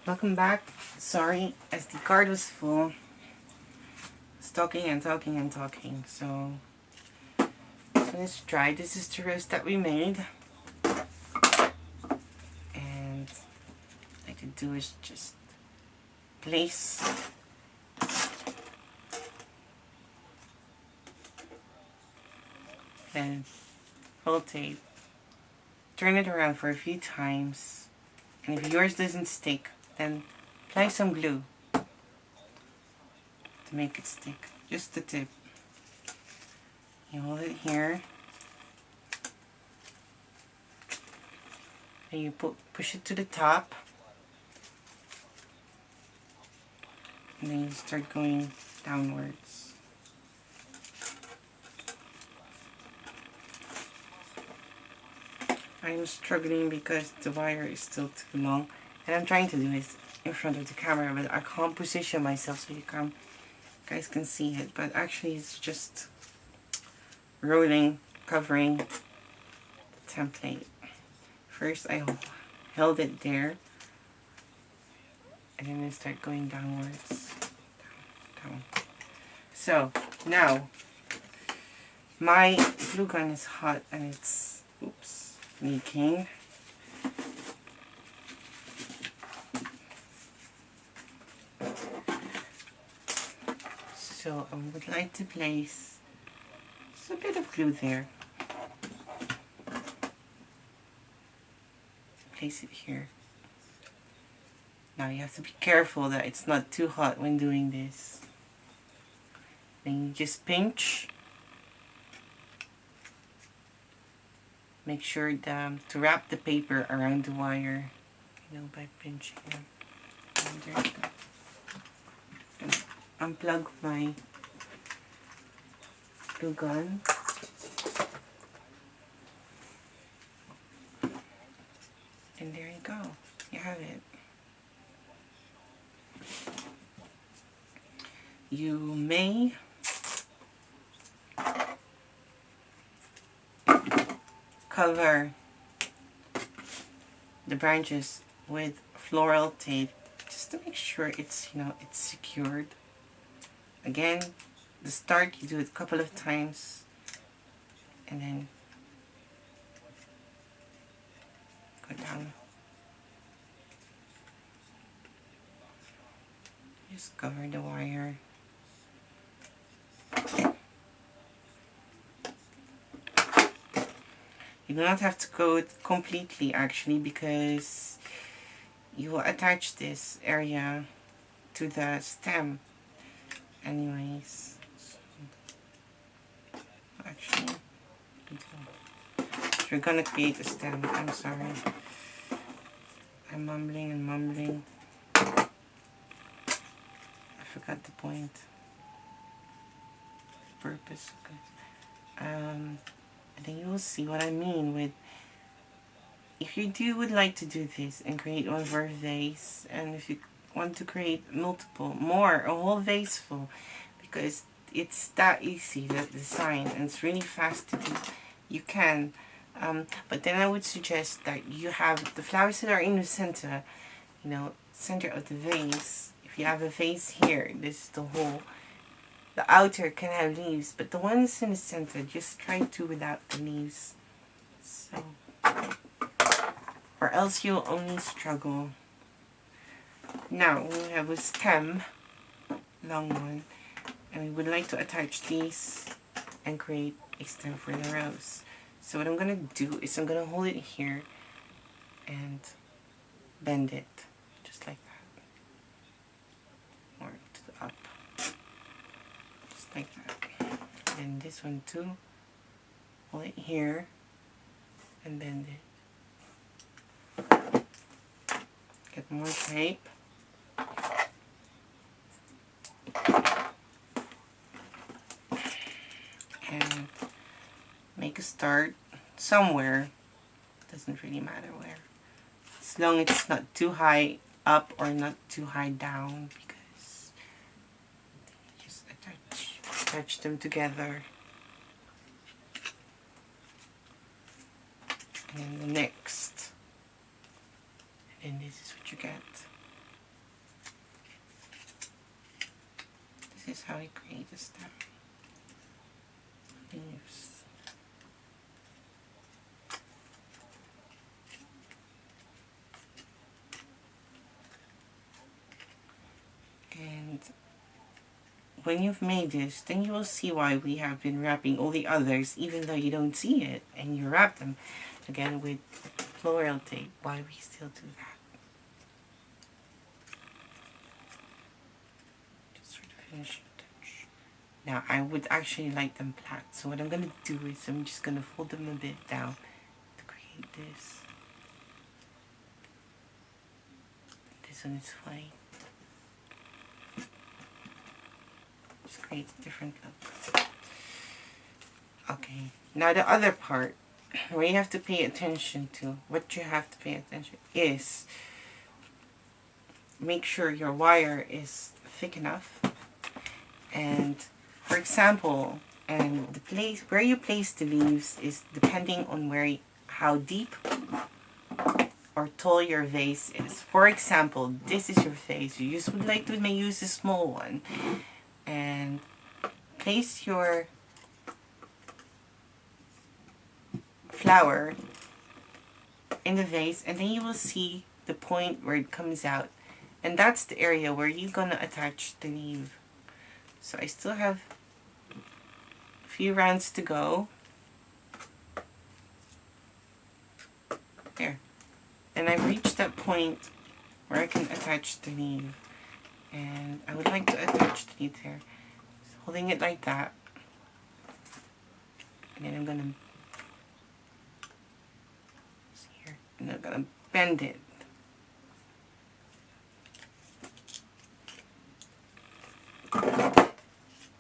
Welcome back. Sorry, SD card was full. I was talking and talking and talking. So let's try. This is the roast that we made. And what I could do is just place and rotate. Turn it around for a few times. And if yours doesn't stick, then apply some glue to make it stick. Just the tip. You hold it here. And you push it to the top. And then you start going downwards. I'm struggling because the wire is still too long. And I'm trying to do it in front of the camera, but I can't position myself so you guys can see it. But actually it's just rolling, covering the template. First I held it there. And then I start going downwards. Down. So now my glue gun is hot and it's leaking. So I would like to place just a bit of glue there. Place it here. Now you have to be careful that it's not too hot when doing this. Then you just pinch. Make sure to wrap the paper around the wire, by pinching them. Unplug my glue gun. And there you go. You have it. You may cover the branches with floral tape just to make sure it's it's secured. Again, the start you do it a couple of times and then go down. Just cover the wire. You do not have to go completely actually, because you will attach this area to the stem anyways. Actually, we're gonna create a stem. I'm sorry. I'm mumbling and mumbling. I forgot the point. Purpose. And then you will see what I mean with, if you would like to do this and create one for a vase, and if you want to create a whole vase full, because it's that easy, that design, and it's really fast to do, you can. But then I would suggest that you have the flowers that are in the center, center of the vase. If you have a vase here, this is the whole. The outer can have leaves, but the ones in the center, just try to without the leaves. So, or else you'll only struggle. Now we have a stem, long one, and we would like to attach these and create a stem for the rose. So what I'm gonna do is I'm gonna hold it here and bend it, just like that, or to the up. Like that. And this one too, hold it here and bend it. Get more tape. And make a start somewhere. Doesn't really matter where. As long as it's not too high up or not too high down, because just attach them together. And the next. And this is what you get. This is how we create a stem. Leaves. And when you've made this, then you will see why we have been wrapping all the others, even though you don't see it, and you wrap them again with floral tape. Why we still do that? Just for the finishing touch. Now, I would actually like them flat, so what I'm going to do is I'm just going to fold them a bit down to create this. This one is fine. Just create a different look. Okay, now the other part, where you have to pay attention to, what you have to pay attention is, make sure your wire is thick enough. And for example, and the place where you place the leaves is depending on how deep or tall your vase is. For example, this is your vase. You just would like to use a small one, and place your flower in the vase, and then you will see the point where it comes out, and that's the area where you're gonna attach the leaf. So I still have a few rounds to go. There. And I've reached that point where I can attach the leaf, and I would like to attach the leaf there. Just holding it like that, and then I'm gonna and I'm gonna bend it.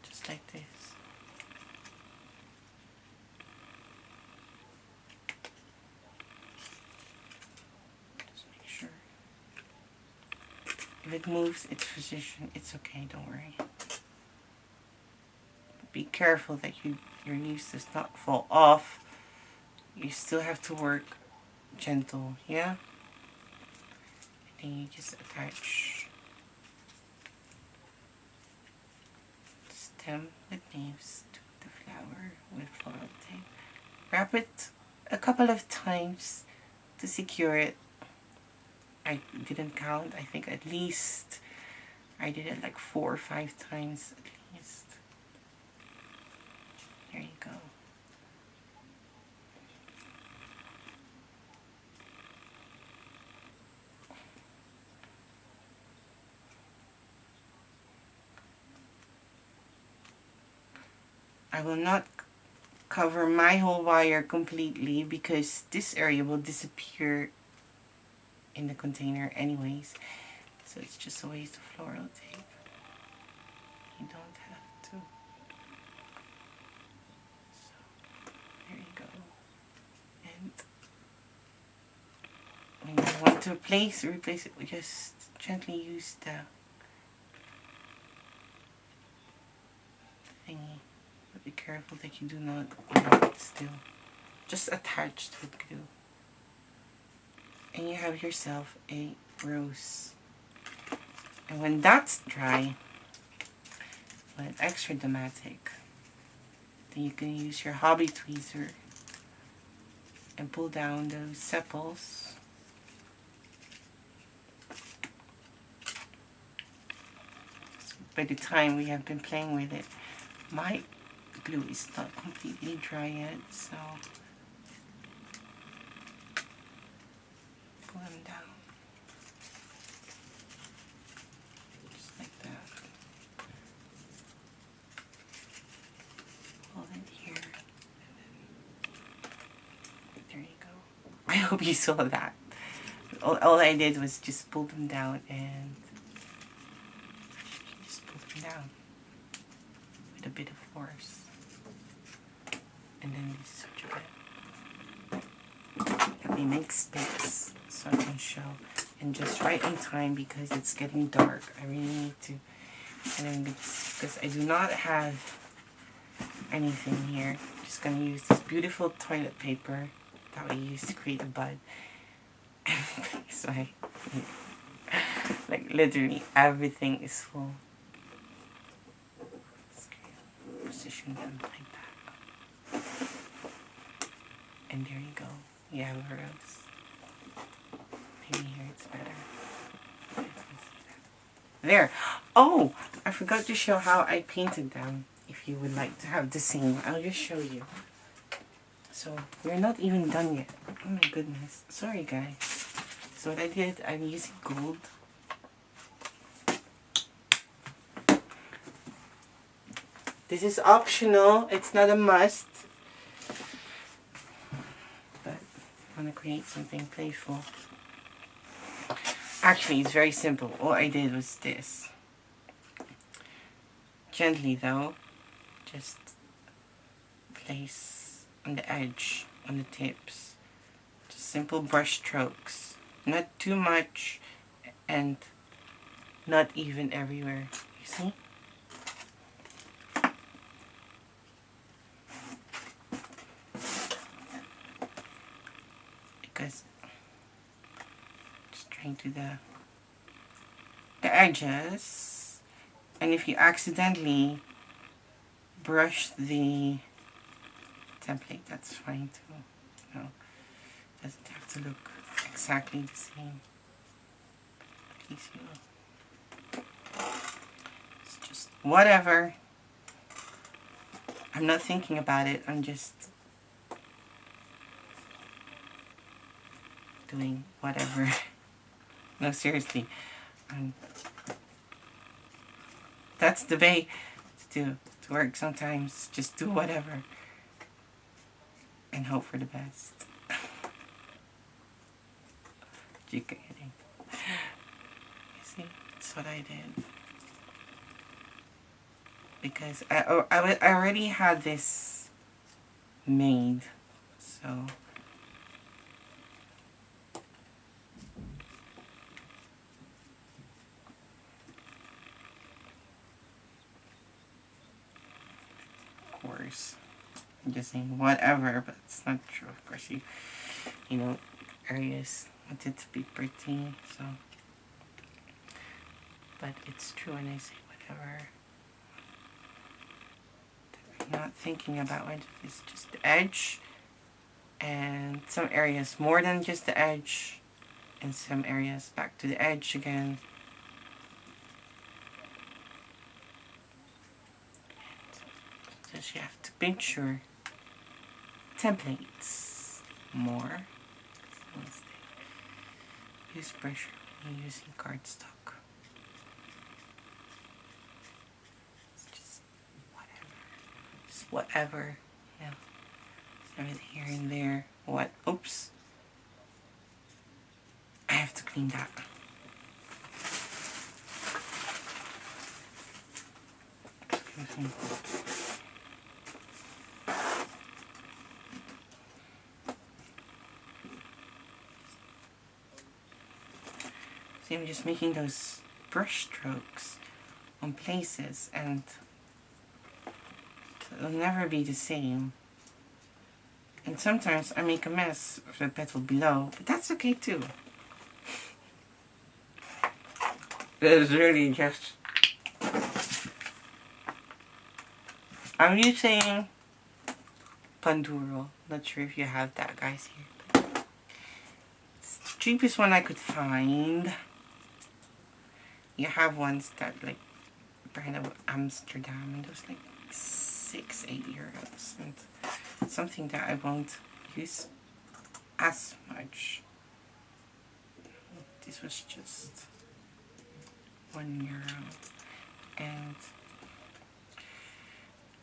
Just like this. Just make sure. If it moves its position, it's okay, don't worry. But be careful that your leaves does not fall off. You still have to work gentle, yeah? And then you just attach the stem with leaves to the flower with floral tape. Wrap it a couple of times to secure it. I didn't count. I think at least I did it like 4 or 5 times at least. There you go. I will not cover my whole wire completely because this area will disappear in the container anyways. So it's just a waste of floral tape. You don't have to. So there you go. And when you want to replace it, we just gently use the thingy. But be careful that you do not glue it still. Just attached with glue. And you have yourself a rose. And when that's dry, when extra dramatic, then you can use your hobby tweezer and pull down those sepals. So by the time we have been playing with it, my glue is not completely dry yet, so pull them down. Just like that. Hold it here. There you go. I hope you saw that. All I did was just pull them down and just pull them down with a bit of force. And then you switch a bit. Let me make space so I can show. And just right on time because it's getting dark. I really need to. And then because I do not have anything here, I'm just going to use this beautiful toilet paper that we used to create a bud. So like literally everything is full. rotating them like that. And there you go. You have a rose. Maybe here it's better. You guys can see that. There. Oh, I forgot to show how I painted them. If you would like to have the same, I'll just show you. So, we're not even done yet. Oh my goodness. Sorry, guys. So what I did, I'm using gold. This is optional. It's not a must. But I want to create something playful. Actually, it's very simple. All I did was this. Gently though, just place on the edge, on the tips. Just simple brush strokes. Not too much and not even everywhere. You see? Because just trying to the edges, and if you accidentally brush the template, that's fine too. No, it doesn't have to look exactly the same. At least you know. It's just whatever. I'm not thinking about it. I'm just doing whatever. No, seriously. That's the way to work sometimes. Just do whatever and hope for the best. You kidding? You see, that's what I did. Because I already had this made, so of course I'm just saying whatever, but it's not true. Of course, you know, areas want it to be pretty, so, but it's true when I say whatever. I'm not thinking about it. It's just the edge, and some areas more than just the edge, and some areas back to the edge again. So you have to picture templates more. Use pressure when you're using cardstock. It's just whatever. Just whatever. Yeah. Everything here and there. What? Oops. I have to clean that. Excuse me. See, I'm just making those brush strokes on places, and it'll never be the same. And sometimes I make a mess of the petal below, but that's okay too. It's really just... I'm using Panduro. Not sure if you have that, guys, here. It's the cheapest one I could find. You have ones that, like, brand of Amsterdam, and those like 6-8 euros, and something that I won't use as much. This was just €1, and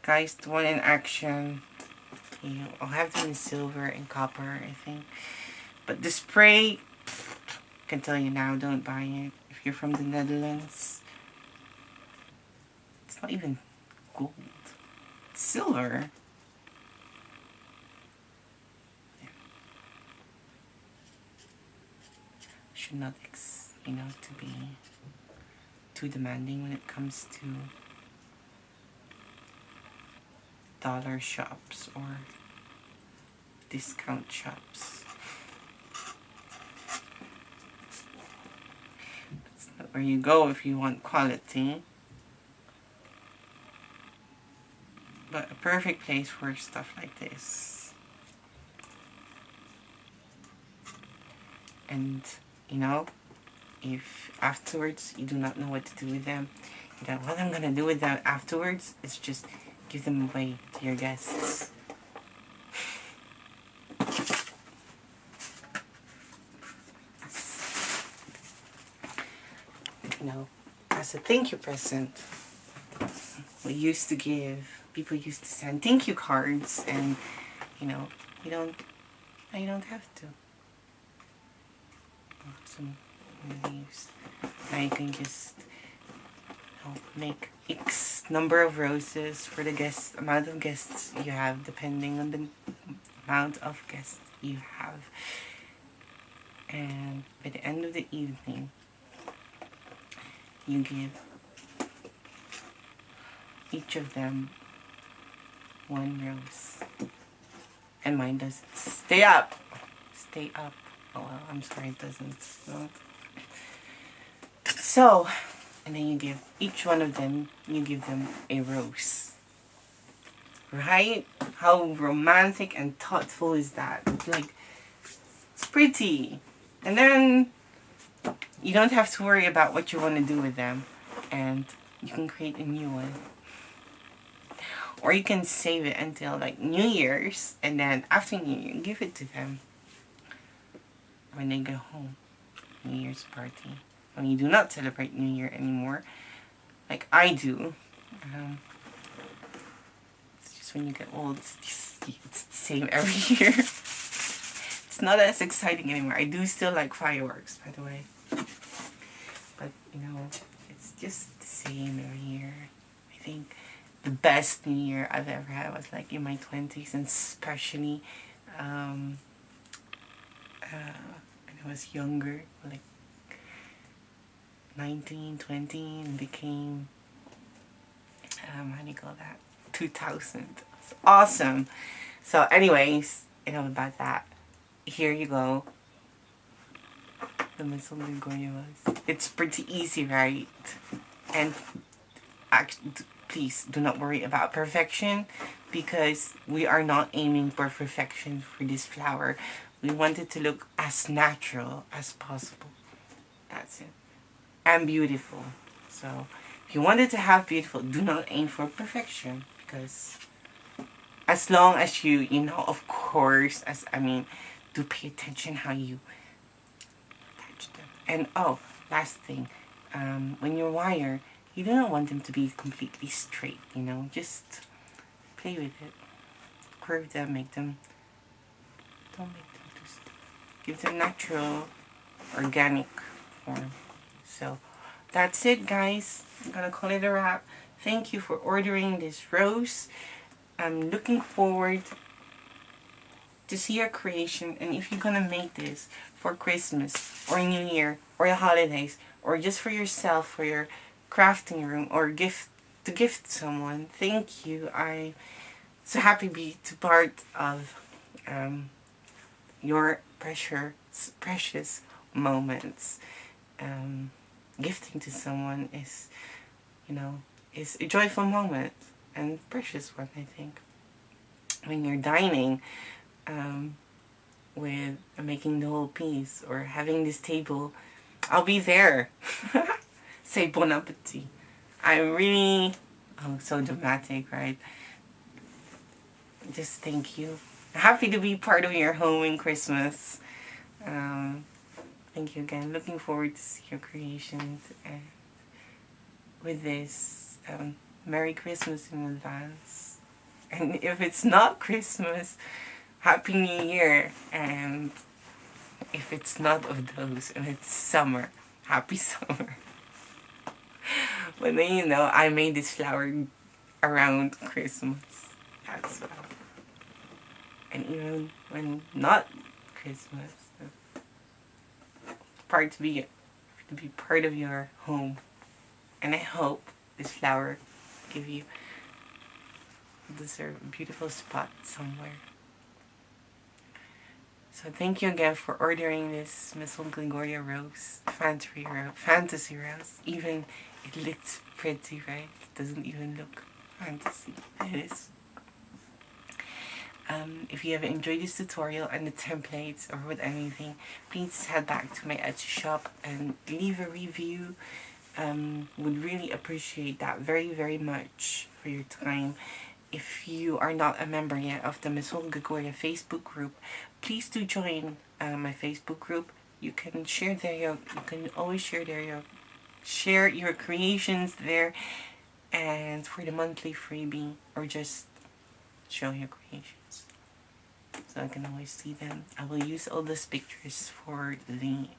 guys, the one in action, you know, I'll have them in silver and copper, I think, but the spray, I can tell you now, don't buy it if you're from the Netherlands. It's not even gold. It's silver. Yeah. Should not, you know, to be too demanding when it comes to dollar shops or discount shops. That's not where you go if you want quality. but a perfect place for stuff like this. And you know, if afterwards you do not know what to do with them, you know what I'm gonna do with them afterwards is just give them away to your guests. You know, as a thank you present, people used to send thank you cards, and you know, you don't have to. Some leaves. Now you can just make X number of roses for the amount of guests you have, depending on the amount of guests you have. And by the end of the evening, you give each of them one rose. And mine doesn't. Stay up! Stay up. Oh well, I'm sorry it doesn't. So, and then you give each one of them, you give them a rose. Right? How romantic and thoughtful is that? Like, it's pretty. And then you don't have to worry about what you want to do with them. And you can create a new one. Or you can save it until like New Year's, and then after New Year, give it to them when they go home. New Year's party. When you do not celebrate New Year anymore, like I do. It's just when you get old, it's the same every year. It's not as exciting anymore. I do still like fireworks, by the way. But, you know, it's just the same every year. I think the best New Year I've ever had was like in my 20s, and especially when I was younger, like 19, 20, and became, how do you call that? 2000. It's awesome. So anyways, enough about that. Here you go. The Maison Gregoria was. It's pretty easy, right? And please do not worry about perfection, because we are not aiming for perfection for this flower. We want it to look as natural as possible. That's it. And beautiful. So if you want it to have beautiful, do not aim for perfection, because as long as you know, of course, do pay attention how you attach them. And oh, last thing, when you wire, you don't want them to be completely straight, you know, just play with it. Curve them, don't make them too stiff. Give them natural, organic form. So that's it, guys. I'm gonna call it a wrap. Thank you for ordering this rose. I'm looking forward to see your creation, and if you're gonna make this for Christmas or New Year or the holidays, or just for yourself, for your crafting room, or to gift someone, thank you. I'm so happy to be part of your precious moments. Gifting to someone is, you know, is a joyful moment, and precious one, I think. When you're dining with making the whole piece, or having this table, I'll be there. Say bon appetit. So dramatic, right? Just thank you. Happy to be part of your home in Christmas. Thank you again. Looking forward to see your creations. And with this, Merry Christmas in advance. And if it's not Christmas, Happy New Year. And if it's not of those, and it's summer, Happy Summer. But then, you know, I made this flower around Christmas. That's why. And even when not Christmas, to be part of your home. And I hope this flower give you a beautiful spot somewhere. So thank you again for ordering this Maison Gregoria rose, fantasy rose. Even it looks pretty, right? It doesn't even look fantasy. It is If you have enjoyed this tutorial and the templates or with anything, please head back to my Etsy shop and leave a review. Would really appreciate that very much for your time. If you are not a member yet of the Maison Gregoria Facebook group, please do join my Facebook group. You can share there. You can always share there. Share your creations there, and for the monthly freebie, or just show your creations so I can always see them. I will use all those pictures for the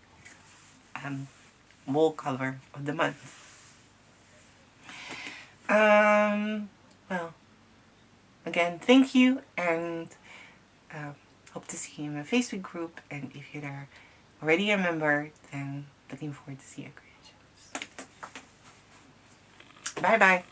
wall cover of the month. Well, again, thank you, and hope to see you in my Facebook group. And if you're already a member, then looking forward to see your creations. Bye bye.